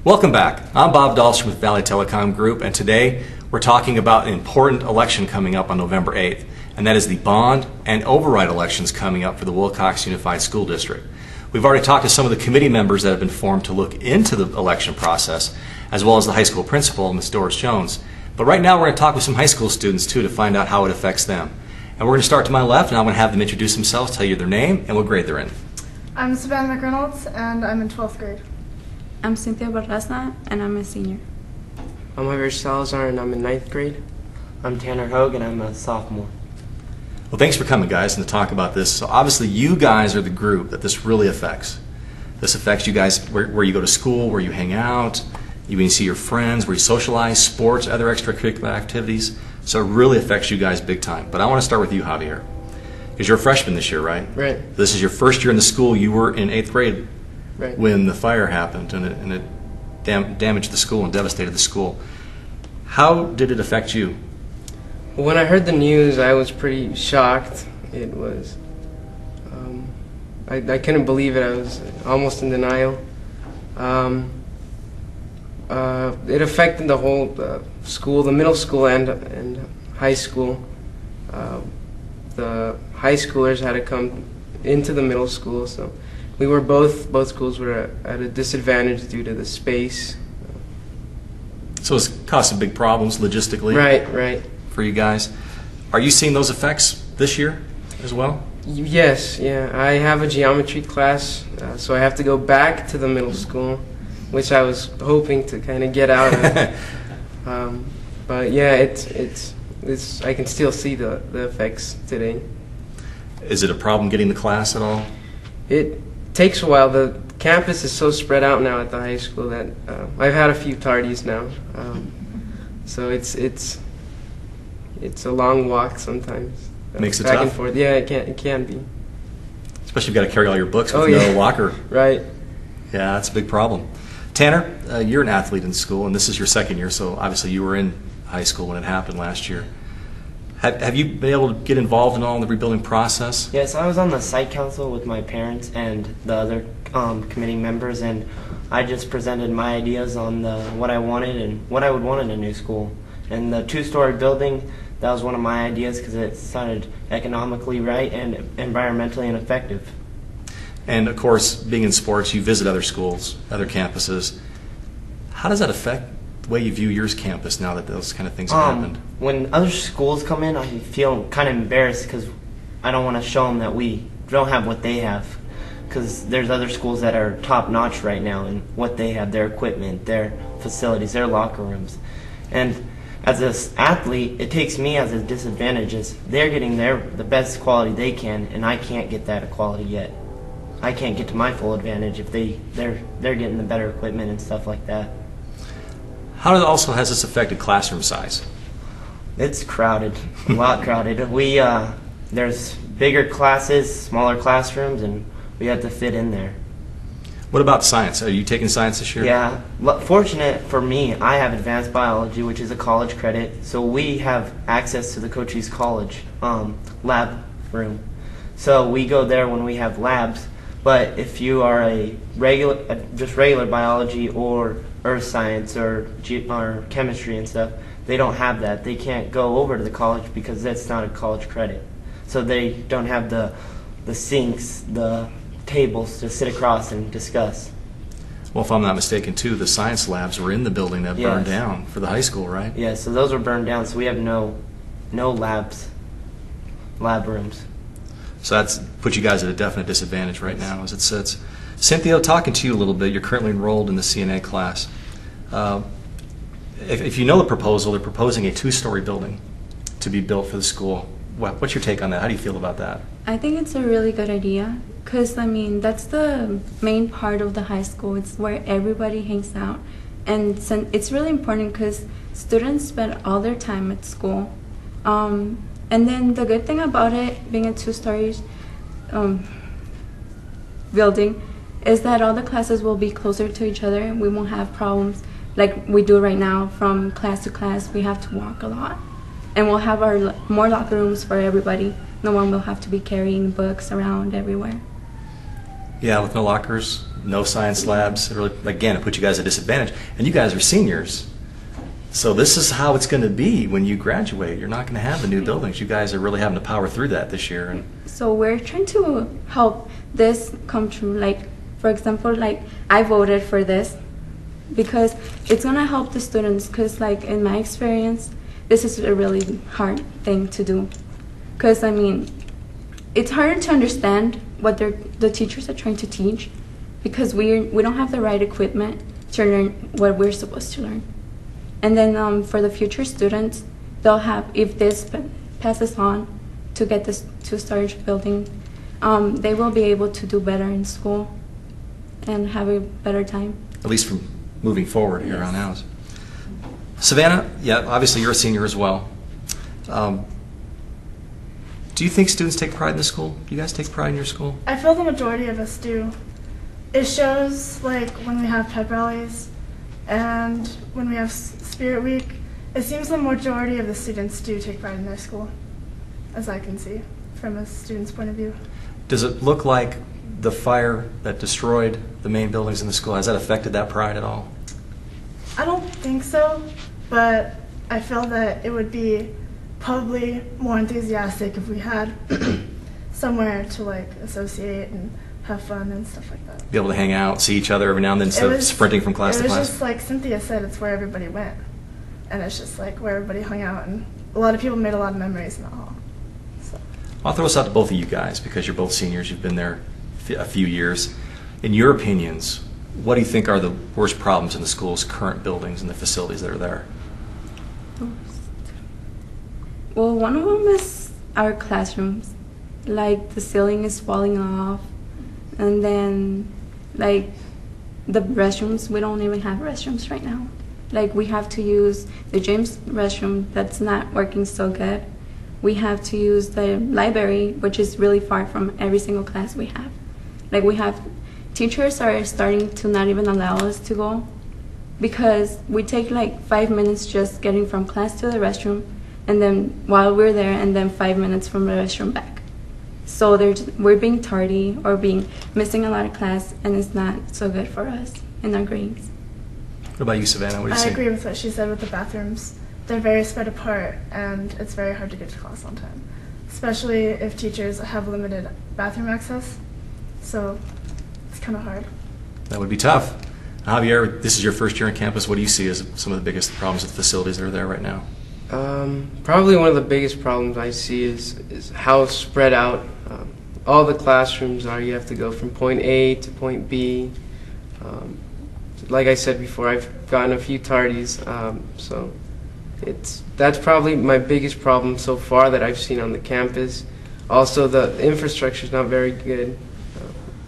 Welcome back. I'm Bob Dahlstrom with Valley Telecom Group, and today we're talking about an important election coming up on November 8th, and that is the bond and override elections coming up for the Willcox Unified School District. We've already talked to some of the committee members that have been formed to look into the election process, as well as the high school principal, Ms. Doris Jones. But right now we're going to talk with some high school students too to find out how it affects them. And we're going to start to my left, and I'm going to have them introduce themselves, tell you their name, and what grade they're in. I'm Savannah McReynolds, and I'm in 12th grade. I'm Cynthia Barrasna, and I'm a senior. I'm Javier Salazar, and I'm in 9th grade. I'm Tanner Hogue, and I'm a sophomore. Well, thanks for coming, guys, and to talk about this. So obviously you guys are the group that this really affects. This affects you guys where you go to school, where you hang out, you see your friends, where you socialize, sports, other extracurricular activities. So it really affects you guys big time. But I want to start with you, Javier, because you're a freshman this year, right? Right. This is your first year in the school. You were in 8th grade Right. when the fire happened, and it damaged the school and devastated the school. How did it affect you? When I heard the news, I was pretty shocked. It was, I couldn't believe it. I was almost in denial. It affected the whole school, the middle school and high school. The high schoolers had to come into the middle school, so we were both schools were at a disadvantage due to the space. So it's caused some big problems logistically. Right. For you guys. Are you seeing those effects this year as well? Yes, yeah. I have a geometry class, so I have to go back to the middle school, which I was hoping to kind of get out of. But yeah, it's I can still see the effects today. Is it a problem getting the class at all? It takes a while. The campus is so spread out now at the high school that I've had a few tardies now. So it's a long walk sometimes. Makes it back tough. and forth. Yeah, it can be. Especially if you've got to carry all your books with Oh, yeah. no locker. Right. Yeah, that's a big problem. Tanner, you're an athlete in school, and this is your second year, so obviously you were in high school when it happened last year. Have you been able to get involved in all in the rebuilding process? Yes, I was on the site council with my parents and the other committee members, and I just presented my ideas on what I wanted and what I would want in a new school. And the two-story building, that was one of my ideas because it sounded economically right and environmentally and effective. And of course, being in sports, you visit other schools, other campuses. How does that affect the way you view your campus now that those kind of things have happened? When other schools come in, I feel kind of embarrassed because I don't want to show them that we don't have what they have. Because there's other schools that are top-notch right now in what they have, their equipment, their facilities, their locker rooms. And as an athlete, it takes me as a disadvantage. They're getting the best quality they can, and I can't get that quality yet. I can't get to my full advantage if they're getting the better equipment and stuff like that. How also has this affected classroom size? It's crowded, a lot crowded. There's bigger classes, smaller classrooms, and we have to fit in there. What about science? Are you taking science this year? Yeah, fortunate for me, I have advanced biology, which is a college credit, so we have access to the Cochise College lab room. So we go there when we have labs. But if you are just regular biology or earth science or chemistry and stuff, they don't have that. They can't go over to the college because that's not a college credit. So they don't have the sinks, the tables to sit across and discuss. Well, if I'm not mistaken, too, the science labs were in the building that burned down for the high school, right? Yeah, so those were burned down, so we have no lab rooms. So that's put you guys at a definite disadvantage right now as it sits. Cynthia, talking to you a little bit, you're currently enrolled in the CNA class. If you know the proposal, they're proposing a 2-story building to be built for the school. What's your take on that? How do you feel about that? I think it's a really good idea because, I mean, that's the main part of the high school. It's where everybody hangs out. And it's really important because students spend all their time at school. And then the good thing about it being a 2-story building is that all the classes will be closer to each other and we won't have problems like we do right now. From class to class, we have to walk a lot. And we'll have more locker rooms for everybody. No one will have to be carrying books around everywhere. Yeah, with no lockers, no science labs. It really, again, it puts you guys at a disadvantage. And you guys are seniors. So this is how it's going to be when you graduate. You're not going to have the new buildings. You guys are really having to power through that this year. And So we're trying to help this come true. Like, for example, like I voted for this because it's going to help the students. Because, like, in my experience, this is a really hard thing to do. Because, I mean, it's harder to understand what the teachers are trying to teach because we don't have the right equipment to learn what we're supposed to learn. And then for the future students, they'll have, if this passes on to get this two-story building, they will be able to do better in school and have a better time. at least from moving forward here on out. Savannah, yeah, obviously you're a senior as well. Do you think students take pride in the school? Do you guys take pride in your school? I feel the majority of us do. It shows, like, when we have pep rallies and when we have Spirit Week, it seems the majority of the students do take pride in their school, as I can see from a student's point of view. Does it look like the fire that destroyed the main buildings in the school, has that affected that pride at all? I don't think so, but I feel that it would be probably more enthusiastic if we had somewhere to, like, associate and have fun and stuff like that. Be able to hang out, see each other every now and then instead of sprinting from class to class? It was just like Cynthia said, it's where everybody went. And it's just like where everybody hung out, and a lot of people made a lot of memories in the hall. So. I'll throw this out to both of you guys because you're both seniors, you've been there a few years. In your opinions, what do you think are the worst problems in the school's current buildings and the facilities that are there? Well, one of them is our classrooms. Like, the ceiling is falling off. And then, like, the restrooms, we don't even have restrooms right now. Like, we have to use the gym's restroom that's not working so good. We have to use the library, which is really far from every single class we have. Like, we have, teachers are starting to not even allow us to go because we take like 5 minutes just getting from class to the restroom, and then while we're there, and then 5 minutes from the restroom back. So we're being tardy or missing a lot of class, and it's not so good for us in our grades. What about you, Savannah? What do you I see? agree with what she said with the bathrooms. They're very spread apart, and it's very hard to get to class on time, especially if teachers have limited bathroom access. So it's kind of hard. That would be tough. Javier, this is your first year on campus. What do you see as some of the biggest problems with the facilities that are there right now? Probably one of the biggest problems I see is how spread out all the classrooms are. You have to go from point A to point B. Like I said before, I've gotten a few tardies, so that's probably my biggest problem so far that I've seen on the campus. Also, the infrastructure is not very good,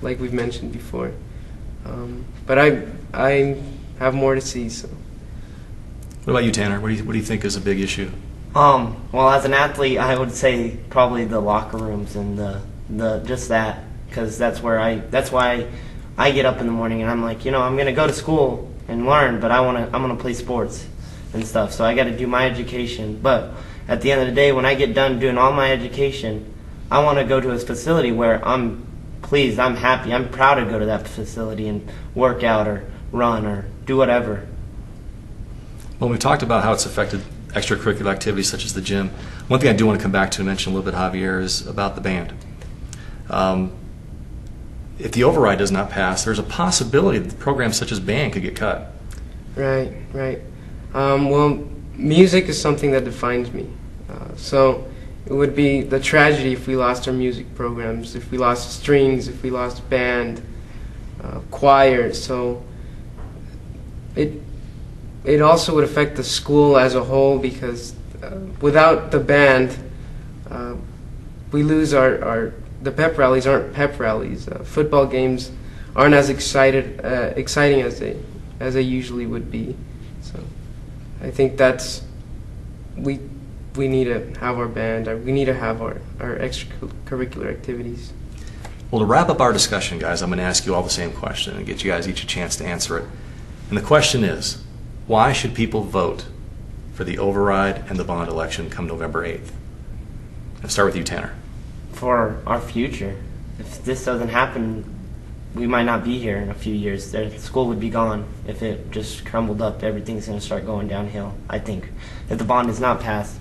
like we've mentioned before. But I have more to see. So. What about you, Tanner? What do you think is a big issue? Well, as an athlete, I would say probably the locker rooms and the just that, because that's why I get up in the morning and I'm like, I'm gonna go to school and learn, but I'm gonna play sports and stuff. So I got to do my education. But at the end of the day, when I get done doing all my education, I want to go to a facility where I'm pleased, I'm happy, I'm proud to go to that facility and work out or run or do whatever. Well, we've talked about how it's affected extracurricular activities such as the gym. One thing I do want to come back to and mention a little bit, Javier, is about the band. If the override does not pass, there's a possibility that programs such as band could get cut. Right. Well, music is something that defines me. So it would be the tragedy if we lost our music programs, if we lost strings, if we lost band, choir. So it also would affect the school as a whole because without the band, we lose the pep rallies aren't pep rallies. Football games aren't as exciting as they usually would be. So I think we need to have our band. We need to have our extracurricular activities. Well, to wrap up our discussion, guys, I'm going to ask you all the same question and get you guys each a chance to answer it. And the question is, why should people vote for the override and the bond election come November 8th? I'll start with you, Tanner. For our future. If this doesn't happen, we might not be here in a few years. The school would be gone if it just crumbled up. Everything's going to start going downhill, I think, if the bond is not passed.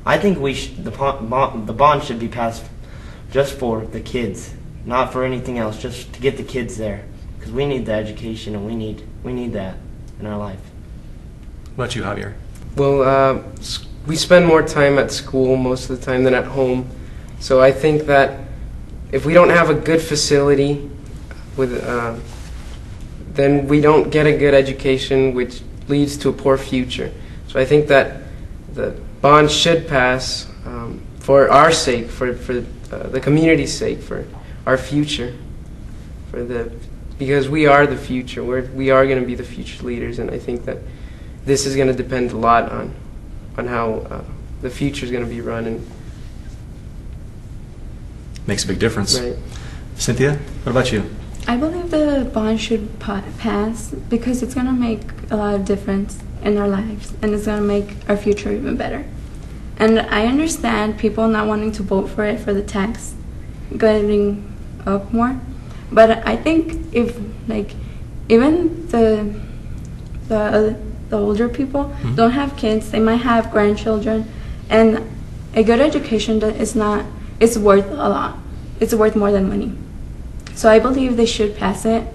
I think the bond should be passed just for the kids, not for anything else, just to get the kids there, because we need the education and we need that in our life. What about you, Javier? Well, we spend more time at school most of the time than at home, so I think that if we don't have a good facility, then we don't get a good education, which leads to a poor future. So I think that the bond should pass for our sake, for the community's sake, for our future, because we are the future. We are going to be the future leaders, and I think that this is going to depend a lot on how the future is going to be run. And makes a big difference. right. Cynthia, what about you? I believe the bond should pass because it's going to make a lot of difference in our lives, and it's going to make our future even better. And I understand people not wanting to vote for it for the tax getting up more, but I think if even the older people don't have kids, they might have grandchildren, and a good education it's worth a lot. It's worth more than money. So I believe they should pass it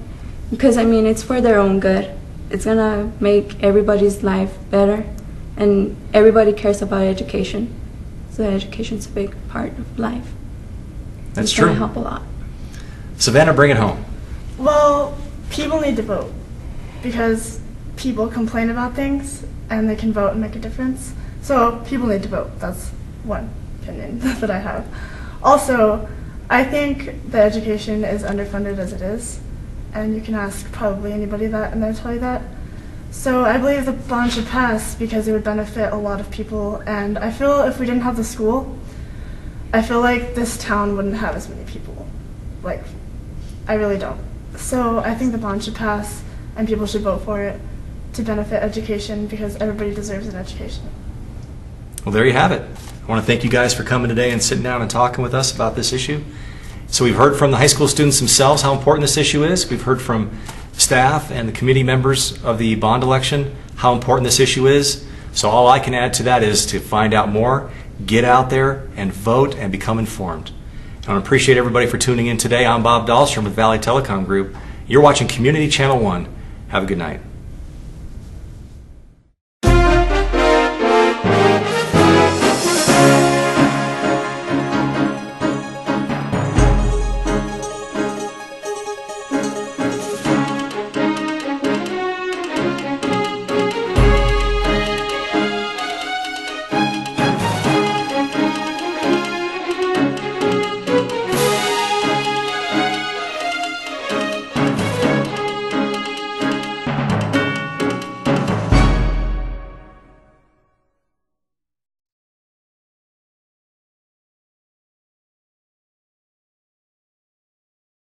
because, I mean, it's for their own good. It's going to make everybody's life better, and everybody cares about education. So education's a big part of life. That's it's true. It's going to help a lot. Savannah, bring it home. Well, people need to vote because people complain about things and they can vote and make a difference. So people need to vote. That's one opinion that I have. Also, I think the education is underfunded as it is, and you can ask probably anybody that and they'll tell you that. So I believe the bond should pass because it would benefit a lot of people, and I feel if we didn't have the school, I feel like this town wouldn't have as many people. Like, I really don't. So I think the bond should pass and people should vote for it to benefit education because everybody deserves an education. Well, there you have it. I want to thank you guys for coming today and sitting down and talking with us about this issue. So we've heard from the high school students themselves how important this issue is. We've heard from staff and the committee members of the bond election how important this issue is. So all I can add to that is to find out more, get out there and vote and become informed. I want to appreciate everybody for tuning in today. I'm Bob Dahlstrom with Valley Telecom Group. You're watching Community Channel 1. Have a good night.